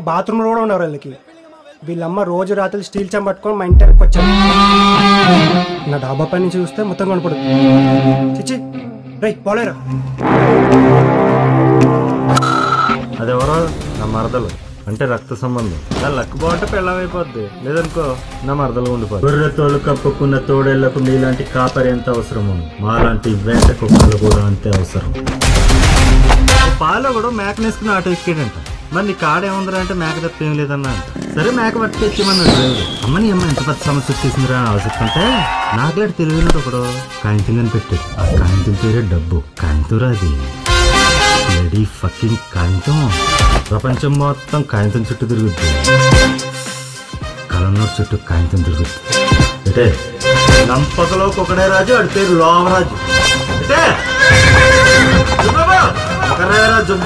బాత్రూంలో కూడా ఉన్నారు వీళ్ళకి. వీళ్ళమ్మ రోజు రాత్రి స్టీల్ చెంబ పట్టుకొని మా ఇంటికి వచ్చారు. నా డాబా పై నుంచి చూస్తే మొత్తం కనపడుతుంది. చిచ్చి రై పోలేరా. అదెవరో నా మరదలు అంటే రక్త సంబంధం. నా లక్ బాగుంటే పెళ్ళమైపోద్ది, లేదనుకో నా మరదలు ఉండిపోద్ది. గొర్రె తోలు కప్పుకున్న తోడేళ్లకు మీలాంటి కాపరి ఎంత అవసరమో మాలాంటి వేట కుక్కలు కూడా అంతే అవసరం. పాలో కూడా మేకనేసుకుని ఆటో ఎక్కాడంట. మరి నీ కాడేముందిరా అంటే మేక తప్ప ఏం లేదన్నా అంట. సరే మేక పట్టుకొచ్చేమన్నాడు డ్రైవర్. అమ్మని అమ్మ ఎంత పెద్ద సమస్య వచ్చేసిందిరా అని ఆలోచిస్తుంటే నాకులాంటి తెలివినట్టు ఒకడు కాయింతం అని పెట్టాడు. ఆ కాయింతం పేరే డబ్బు. కాయింతురా అది రెడీ ఫకింగ్ కాయింతం. ప్రపంచం మొత్తం కాయింతం చుట్టూ తిరుగుద్ది, కలన్నూరు చుట్టూ కాయింతం తిరుగుద్ది. అంటే నంపకలో ఒకడే రాజు, ఆడి పేరు లోమరాజు. అంటే ఒకరే రాజు.